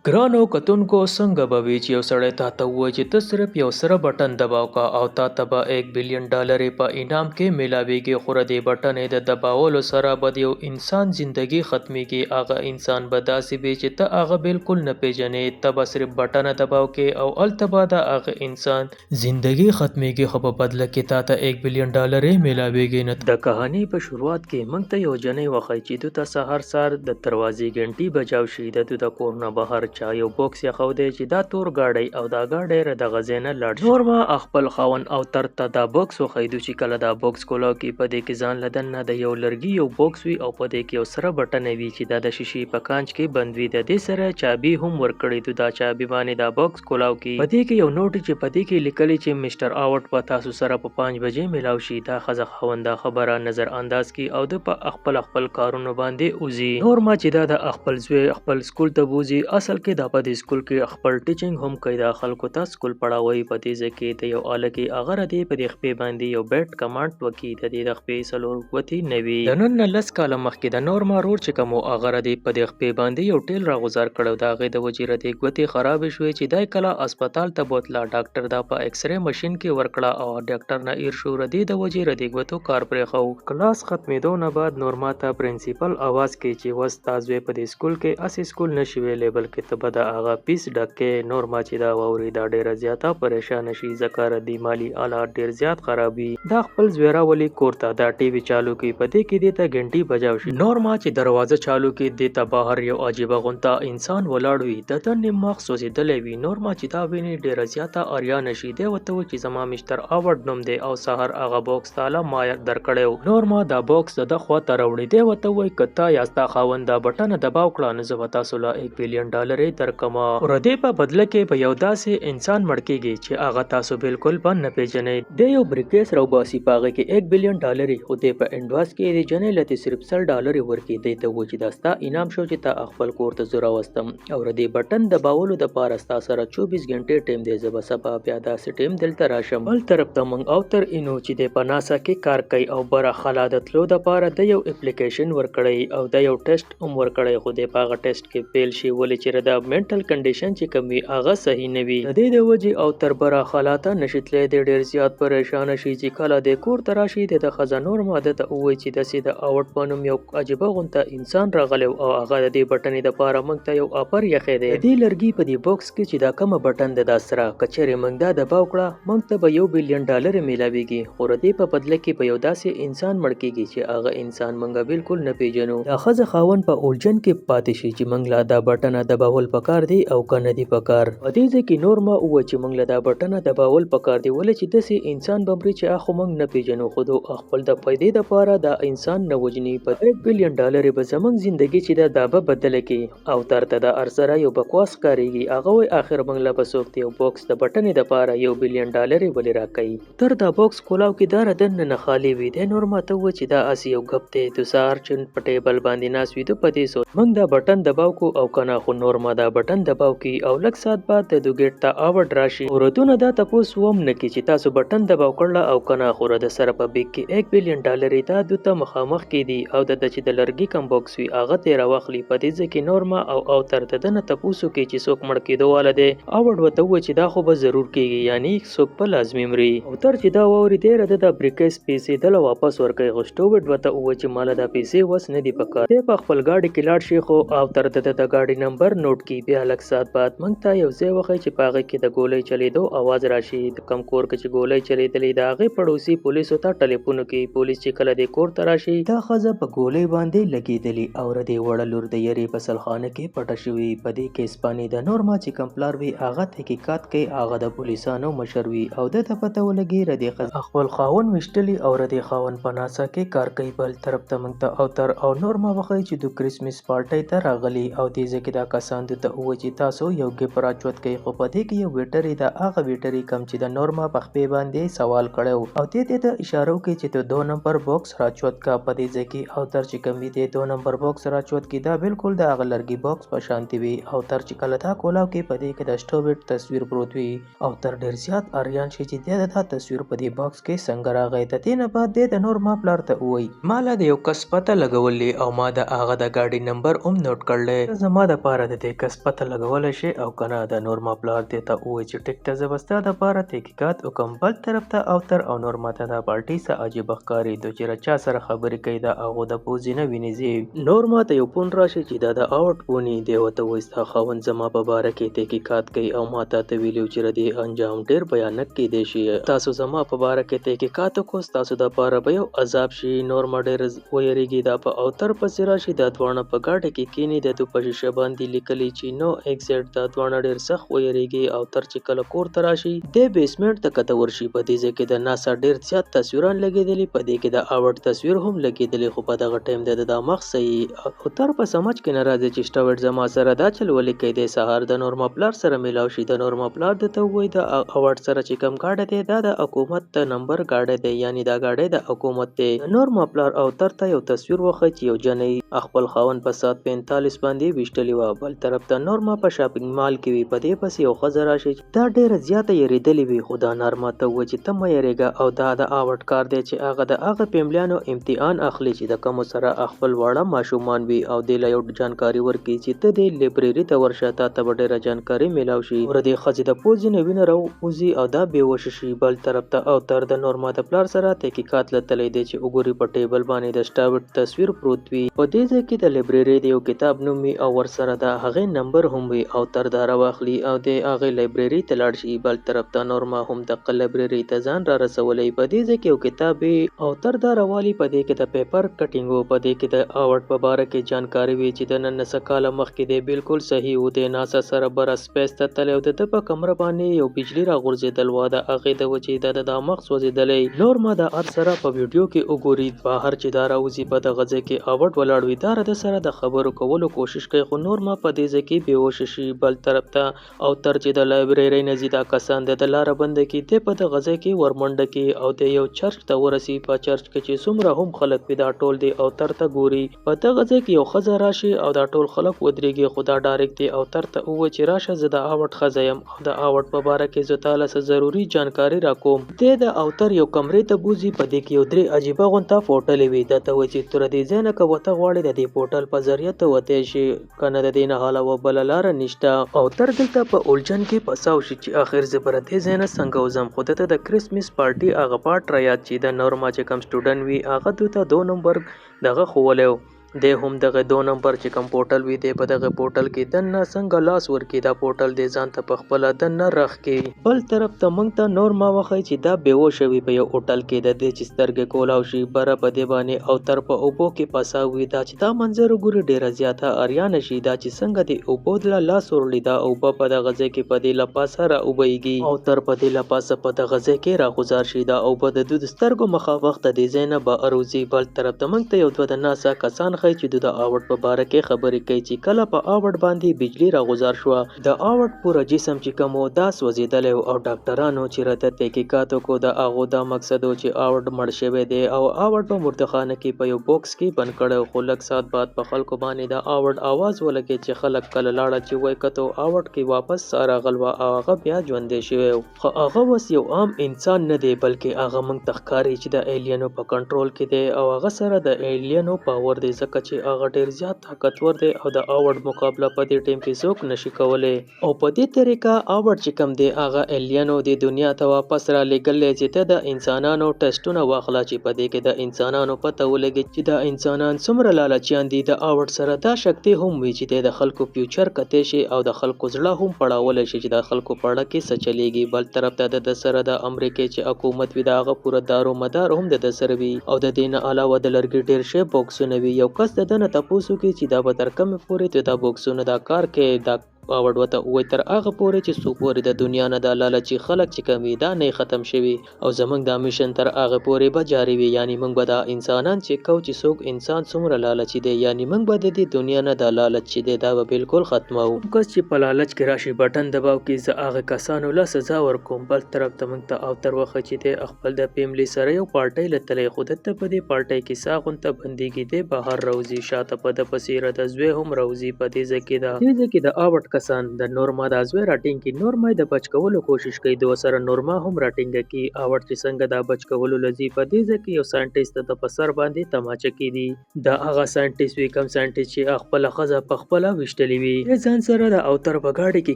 ګرانو کتونکو څنګه به وي چې یو سړی تا ته ووایي چې ته صرف یو سره بټن دباو کا او تا ته به 1 بلین ډالر په انعام کې میلاویږي خو د بټن د دباولو سره به د یو انسان زندگی ختمیږي هغه انسان به داسې وي چې ته هغه بالکل نه پیژنې ته به صرف بټن دباو کې او الته به د هغه انسان زندگی ختمیږي خو په بدله کې تا ته 1 بلین ډالر میلاویږي نه د کہانی په شروعات کې موږ ته یو جنۍ وخی چې دوی ته سهار سهار د دروازې غنټي بجاو شي د دوی د کور نه بهر چا یو بوکس یې خو دی چې دا تور گاډی او دا گاډی را د غزینه لاړ نور ما خپل خاون او تر ته دا بوکس وخیدو چې کله دا بوکس کولاو کې په دې کې ځان لدن نه د یو لرګي یو بوکس وي او په دې کې یو سره بټن وي چې دا د شیشې په کانچ کې بند وي د دې سره چابي هم ورکړی دوی دا چابي باندې دا بوکس کولاو کې په دې کې یو نوټ چې په دې کې لیکلي چې میسټر آوټ په تاسو سره په 5 بجې میلاو شي دا خزه خاونده خبره نظر انداز کی او د په خپل کارونو باندې اوزي نور ما چې دا د خپل زوی خپل سکول ته بوزي اصل کې دا په دې سکول کې خپل ټیچینګ هم کوي دا خلکو ته سکول پڑھاوي په دې ځکه ته یو الکی اگر دې په دې خپې باندې یو بیٹ کمانډ وکي د دې خپې سلور وتی نوي د نن لس کاله مخکې د نور ما رور چې کوم اگر دې په دې خپې باندې یو ټیل راغزار کړو دا غي د وجیره دې غوتی خراب شوې چې دای کله هسپتال ته بوتلا ډاکټر دا په ایکس ری ماشين کې ورکړه او ډاکټر نه ایر شو ردی د وجیره دې غوتو کار پرې خو کلاس ختمېدو نه بعد نور ما ته پرنسپل आवाज کې چې وستازوي په دې سکول کې اسی سکول نشي ویلې بلکې ته به د هغه پیس ډکه نور ما چې دا ووري دا ډیره زیاته پریشان شي ذکر دی مالی حالات ډیر زیات خرابي دا خپل زویرا ولی کورته دا ټي وي چالو کې پدې کې د ته غنټي بجاو شي نور ما چې دروازه چالو کې د ته بهر یو عجيبه غونتا انسان ولاړ وي د تن مخ سوځیدلې وي نور ما چې دا ویني ډیره زیاته اریا نشي دی وته چې زما مستر آوټ نوم دی او سحر هغه بوکس تعالی ما درکړیو نور ما دا بوکس د خوا ته راوړی دی وته وای کتا یاستا خاوندا بټن دباو کړه نو زه تاسو له 1 بلین ډالر درکما ور دې په بدله کې په یو داسې انسان مړکیږي چې هغه تاسو بالکل باندې نه پیژنې د یو بریکیس راو باسي پاغه کې 1 بلین ډالر خو دې په انډواس کې د جنې لته صرف 100 ډالر ورکې دی ته و چې داستا انعام شو چې تا خپل کور ته زرا وستم او دې بټن دباولو د پاره ستا سره 24 غنټې ټیم دی زب سبا بیا داسې ټیم دلته راشم بل طرف ته مونږ او تر انو چې د پناسا کې کار کوي او بره خلادت لو د پاره د یو اپلیکیشن ورکړی او د یو ټیسټ هم ورکړی خو د پاغه ټیسټ کې فیل شي ولې چې د منټل کنډیشن چې کمی هغه صحیح نه وي د دې د وجې او تر بره خلاته نشیتلې د ډیر زیات پریشان شي چې کله د کور تراشي د خزانور ماده ته وای چې د سید اوټ پانوم یو عجيبه غونته انسان راغلی او هغه د دې بټنې د پاره مونږ ته یو اپر یخې دی د دې لرګي په دې باکس کې چې دا کومه بټن د داسره کچره مونږ دا دباو کړه مونږ ته به 1 بلین ډالر میلاويږي خو ردی په بدله کې په یو داسې انسان مړ کیږي چې هغه انسان مونږ بالکل نه پیژنو دا خزه خاون په اولجن کې پاتې شي چې مونږ لا دا بټن دباول پکار دی او کنه دی پکار په دې ځکه نور ما او چې مونږ لا دا بټن دباول پکار دی ولې چې داسې انسان بمري چې اخو مونږ نه پیژنو خو خپل د پیدې د پاره دا انسان نه وجني په 1 بلین ډالر به زمونږ ژوندۍ چې دا به بدل کی او ترته د ارسره یو بکواس کاریږي هغه وي اخر مونږ لا بسوکته یو باکس د بټن د پاره 1 بلین ډالر ولې راکې تر دا باکس کولاو کې دا ردن نه خالی وي د نور ما ته و چې دا اسی یو غپ ته د سار چن پټیبل باندې ناس وي د پدې سو مونږ دا بټن دباو کو او کنه خو نور ما دا بټن دباو کی او لک سات بعد د دوګټ ته اوټ راشي ورتونه دا تاسو ووم نه کی چې تاسو بټن دباو کړل او کنه خو د سره په بیگ کې 1 بلین ډالر دا دوته مخامخ کې دي او د چې د لرګي کم باکس وی هغه ته راوخلی په دې ځکه نورما او تر دنه تاسو کې چې څوک مړ کېدو والده اوټ وته و چې دا خو به ضرور کېږي یعنی څوک په لازمي مري او تر چې دا ووري ډیر د بریکس پیسې دل واپس ورکړي غشټوټ وته و چې مال دا پیسې وس نه دی پکار ته په خپل گاډي کې لاړ شي خو او تر د گاډي نمبر نوٹ کی بیا لک سات بعد مونږ ته یو ځای وخی چې پاغه کې د ګولۍ چلیدو आवाज راشي د کم کور کې چې ګولۍ چلیدلې دا غي پړوسی پولیسو ته ټلیفون کوي پولیس چې کله د کور تراشي دا خزه په ګولۍ باندې لګیدلی او ردی وړلور د یری فصلخانه کې پټه شوی په دې کې اسپانی د نورما چې کمپلار وی هغه تحقیقات کوي هغه د پولیسانو مشر وی او د پته ولګي ردی خزه خپل خاون مشتلی او ردی خاون پناسا کې کار کوي بل طرف ته مونږ ته او تر او نورما وخی چې د کریسمس پارټي ته راغلی او دې ځکه دا کسان ته و چې تاسو یو ګپ راچوت کوي خو په دې کې یو ویټری دا هغه ویټری کم چې د نورما په خپې باندې سوال کړو او دې ته اشاره کوي چې ته 2 نمبر باکس راچوت کا په دې ځکه او تر چې کم دې 2 نمبر باکس راچوت کی دا بالکل د هغه لرګي باکس په شانتي وي او تر چې کله تا کولاو کې په دې کې د سټوبټ تصویر پروت وي او تر ډیر زیات اریان شي چې دا تصویر په دې باکس کې څنګه راغی ته دې نه بعد د نورما پلار ته وای مال د یو کس پته لګولې او ما د هغه د گاډي نمبر نوٹ کړل زما د پاره د کس پته لګولی شي او که نه د نورما پلار دې ته ووایي چې ټیک ته زه به ستا دپاره تحقیقات وکړم. بل طرف ته اوتر او نورما ته دا پارټي څه عجیبه ښکارېدو چې له چا سره خبرې کوي د هغو د پوزې نه وینې ځي. نورما ته یو پون راشي چې دا د اوټ پوني دی ورته وایي ستا خاوند زما په باره کې تحقیقات کوي او ما ته ویلي چې د دې انجام ډېر بھیانک کیدی شي. تاسو زما په باره کې تحقیقات وکړو ستاسو دپاره به یو عذاب شي. نورما ډېر ویریږي دا په اوتر پسې راشي. دا دواړه په ګاډۍ کې کیني د دوی په شیشه باندې لیکلي چې نو ایکزیټ. دا دواړه ډېر سخت ویریږي. اوتر چې کله کور ته راشي دی بیسمنټ ته کته ورشي. په دې ځای کې د ناسا ډېر زیات تصویران لګېدلي په دې کې د اوټ تصویر هم لګېدلی خو په دغه ټایم د ده مخ صحیح. اوتر په سمجھ کې نه راځي چې سټوارټ زما سره دا چل ولې کوي. دی سهار د نورما پلار سره میلاو شي. د نورما پلار درته ووایي د اوټ سره چې کوم گاډی دی دا د حکومت د نمبر گاډی دی یعنی دا گاډی د حکومت دی. نورما پلار اوتر ته یو تصویر وښیي چې یو جنۍ خپل خاوند په 7:45 باندې ویشتلې وه. بل طرف ته نورما په شاپینګ مال کې وي. په دې پسې یو ښځه راشي دا ډېره زیاته یېرېدلې وي خو دا نورما ته ووایي چې ته مه یېرېږه او دا د اوټ کار دی چې هغه د هغه فیملیانو امتحان اخلي چې د کومو سره خپل واړه ماشومان وي او دې له یو جانکاري ورکړي چې ته دې لایبرري ته ورشه تا ته به ډېره جانکاري میلاو شي. ور دې ښځې د پوزې نه وینه راوځي او دا بېهوشه شي. بل طرف ته اوتر د نورما د پلار سره تحقیقات لتلی دی چې وګوري په ټیبل باندې د سټاورټ تصویر پروت وي. په دې ځای کې د لایبرري د یو کتاب نوم وي او ورسره د هغې نمبر هم وي. اوتر دا راواخلي او د هغې لایبرري ته لاړ شي. بل طرف ته نورما هم دغه لایبرري ته ځان را رسولی. په دې ځای کې یو کتاب وي. اوتر دا راوالي په دې کې د پیپر کټینګ و. په دې کې د اوټ په باره کې جانکاري وي چې د 19 کاله مخکې دی بالکل صحیح و. د ناسا سره بره سپیس ته تللی او د ده په کمره باندې یو بجلي راغورځېدل وه. د هغې د وجې د مخ سوځېدلی. نورما د هر سره په ویډیو کې وګوري بهر چې دا راوځي په دغه ځای کې اوټ ولاړ وي. دا د سره د خبرو کولو کوشش کوي خو نورما په دې ځای کې بېهوشه شي. بل طرف ته اوتر چې د لایبرري نه ځي دا کسان د لاره بنده کړي دی په دغه ځای کې ورمنډه کړي او د یو چرچ ته ورسي. په چرچ کې چې څومره هم خلک وي دا ټول دی اوتر ته ګوري. په دغه ځای کې یو ښځه راشي او دا ټول خلک ودرېږي خو دا ډایرکټ دی اوتر ته ووایي چې راشه زه د اوټ ښځه یم او د اوټ په باره کې زه تاله څه ضروري جانکاري راکوم. دی د اوتر یو کمرې ته بوځي. په دې کې یو درې عجیبه غونته پورټلې وي. دا ته وایي چې تر دې ځای نه که وته غواړې د دې پورټل په ذریعه ته وتی شي که نه د دې نه علاوه بله لاره نشته. اوتر دلته په الجھن کې پساو شي چې آخر زه به له دې ځای نه څنګه وځم خو دته د کرسمس پارټي هغه پارټ را یاد چې د نورما چې کوم سټوډنټ وي هغه دوی ته 2 نمبر دغه ښوولی و. دی هم دغه 2 نمبر چې کوم پورټل وي دی په دغه پورټل کې دننه څنګه لاس ورکړي دا پورټل دی ځان ته په خپله دننه رخ کړي. بل طرف ته موږ ته نورما وښیي چې دا بېهوشه وي په یو هوټل کې د دې چې سترګې کولاو شي بره په دې باندې اوتر په اوبو کې پساو وي. دا چې دا منظر وګوري ډېره زیاته اریانه شي. دا چې څنګه د اوبو له لاس وروړي دا اوبه په دغه ځای کې په دې له پاسه را اوبهیږي. اوتر په دې له پاسه په دغه ځای کې راغوځار شي. دا اوبه د دوی د سترګو مخامخ د دې ځای نه بهر وځي. بل طرف ته موږ ته یو دوه د ناسا کسان ښیي چې دوی د اوټ په باره کې خبرې کوي چې کله په اوټ باندې بجلي راغوځار شوه د اوټ پوره جسم چې کوم و دا سوځېدلی او ډاکټرانو چې راته تحقیقات وکړو د هغو دا مقصد و چې اوټ مړ شوی دی او اوټ په مردخانه کې په یو بوکس کې بند کړی خو لږ ساعت بعد په خلکو باندې د اوټ آواز ولګېد چې خلک کله لاړه چې وایي کتو اوټ کې واپس راغلی وه او هغه بیا ژوندی شوی و خو هغه اوس یو عام انسان نه دی بلکې هغه موږ ته ښکاري چې د ایلینو په کنټرول کې دی او هغه سره د ایلینو پاور دی ځکه چې هغه ډېر زیات طاقتور دی او د اوټ مقابله په دې ټیم کې څوک نشي کولی او په دې طریقه اوټ چې کوم دی هغه ایلینو د دنیا ته واپس را لېږلی چې ته د انسانانو ټسټونه واخله چې په دې کې د انسانانو پته ولګي چې د انسانان څومره لالچیان دي. د اوټ سره دا شکتي هم وي چې د خلکو فیوچر کتی شي او د خلکو زړه هم پړاولی شي چې د خلکو په اړه کې څه چلیږي. بل طرف ته د سره د امریکې چې حکومت وي د هغه پوره دارو مدار هم د سره وي او د دې نه علاوه د لرګي ډېر شی بوکسونه وي. یو کس د ده نه تپوس وکړي چې دا به تر کومې پورې دا بوکسونه دا کار کوي. دا اوټ ورته ووایي تر هغه پورې چې څو پورې د دنیا نه دا لالچي خلک چې کوم وي دا نه ختم شوي او زموږ دا میشن تر هغه پورې به جاري وي. یعنی موږ به دا انسانان چې کوو چې څوک انسان څومره لالچي دی یعنی موږ به د دې دنیا نه دا لالچ چې دی دا به بالکل ختموو. کس چې په لالچ کې راشي بټن دباو کې زه هغه کسانو له سزا ورکوم. بل طرف ته موږ ته اوتر وښیي چې دی خپل د فیملي سره یو پارټۍ لتلی خو دته په دې پارټۍ کې سا غونته بندېږي دی بهر راوځي. شاته په ده پسې د زوی هم راوځي. په دې ځای کې د اوټ کسان د نورما د ازوی راټینګ کی نورما د بچ کولو کوشش کوي د وسره نورما هم راټینګ کی اوړ چې څنګه د بچ کولو لذي په دې ځکه یو ساينټیست د پسر باندې تماچه کیدی د هغه ساينټیست وی کوم ساينټیست چې خپل خزه په خپل وشتلی وی ځان سره د اوتر بغاړي کې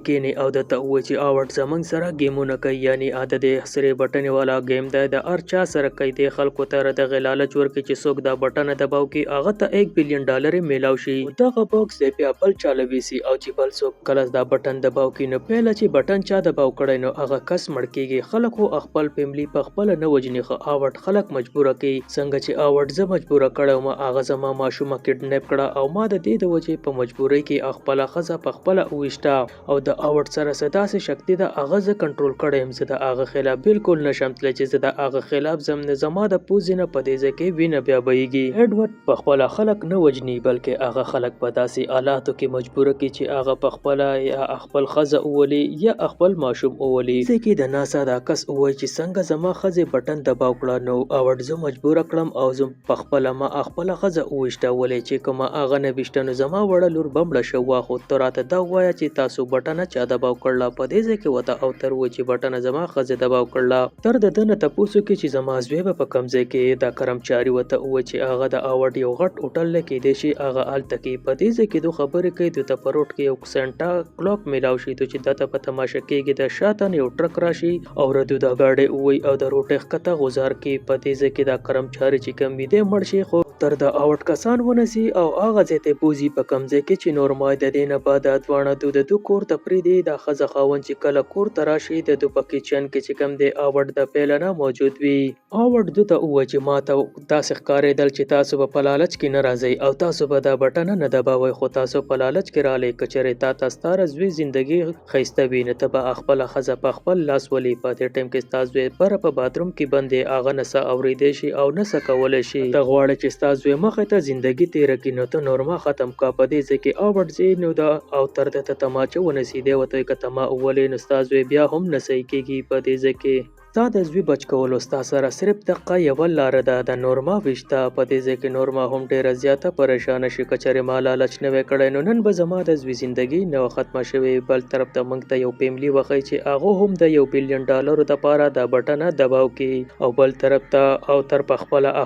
کینی او د ته و چې اوړ زمنګ سره گیمونه کوي یعنی عادت سره بټن والا گیم د ارچا سره کوي د خلکو ته د غلالت ورکړي چې څوک دا بټن دباو کی هغه ته 1 بلین ډالر میلاو شي دغه باکس د بیا بل چالوي سي او چې بل څوک کله دا بټن دباو کی نو پهله چې بټن چا دباو کړي نو هغه کس مړ کیږي خلکو خپل فیملی په خپل نه وجني خو اوټ خلک مجبور کوي څنګه چې اوټ زه مجبور کړم ما هغه زما ماشومه کډنیپ کړه او ما د دې د وجې په مجبورۍ کې خپل خزه په خپل اوښتا او د اوټ سره صدا سي شکتی د هغه ز کنټرول کړم زه د هغه خلاف بالکل نشم تل چې زه د هغه خلاف زم نه زما د پوزینه په دې ځکه وینه بیا بهيږي ایډورډ په خپل خلک نه وجني بلکې هغه خلک په داسې حالاتو کې مجبور کی چې هغه په خپل یا خپل خزه اولي یا خپل ماشوم اولي ځکه د ناسا دا کس وای چې څنګه زما خزه بټن دباو کړه نو اوړ زه مجبور کړم او زه په خپل ما خپل خزه اوښته ولې چې کومه هغه نه بشتنو زما وړ لور بمړه شو واخو تراته دا وای چې تاسو بټن چا دباو کړل په دې ځکه وته او تر و چې بټن زما خزه دباو کړل تر د دنه تاسو کې چې زما زوی په کمزې کې دا کرمچاري وته و چې هغه د اوړ یو غټ هوټل کې دی شي هغه الته کې په دې ځکه دوه خبرې کوي د تپروټ کې یو سنټا کلوک میلاو شي ته چې دته په تماشه کېږي د شاتن یو ټرک راشي او ردو د گاډي وای او د روټه خطه غزار کې په دې ځکه دا کرمچاري چې کم دی مړ شي خو تر د اوټ کسان ونسی او هغه ځته پوزي په کمزې کې چې نورمال د دینه بعد اتوانه د کور ته پری د خزه خاون چې کله کور تراشي د دوه کچن کې چې کم دی اوټ د پیلنه موجود وي اوټ دته و چې ماته تاسو ښکارېدل چې تاسو په لالچ کې ناراضي او تاسو به دا بټن نه دباوي خو تاسو په لالچ کې را لې کچره تاسو ستاره زوی ژوندۍ خيسته وینه ته به خپل خزه په خپل لاس ولي په دې ټیم کې تاسو پر په باتروم کې بندې اغه نسه اوریدې شي او نسه کول شي ته غواړي چې تاسو مخه ته ژوندۍ تیر کې نو ته نورما ختم کا په دې ځکه اوټ زی نو دا او تر ته تماچه ونسی دی وته کتما اولې نو تاسو بیا هم نسې کېږي په دې ځکه تا د زوی بچ کولو ستا سره صرف دقه یو لار ده د نورما وشته په دې ځکه نورما هم ډیره زیاته پریشان شي کچره مال لچ نه وکړي نو نن به زما د زوی ژوندۍ نو ختمه شوی بل طرف ته موږ ته یو فیملی وخی چې هغه هم د 1 بلین ډالر د پاره د بټن دباو کی او بل طرف ته او تر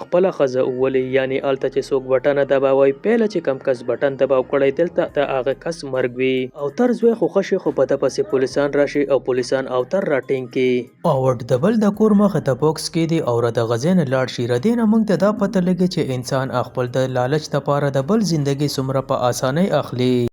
خپل خزه اولی یعنی الته چې څوک بټن دباوي پهله چې کم کس بټن دباو کړي دلته د هغه کس مرګ وي او تر زوی خو خشي خو په د پسې پولیسان راشي او پولیسان او تر راټینګ کی او بل د کور مخه ته باکس کې دی او د غزین لاړ شي ردینه موږ ته دا پته لګي چې انسان خپل د لالچ لپاره د بل ژوندۍ سمره په اسانۍ اخلي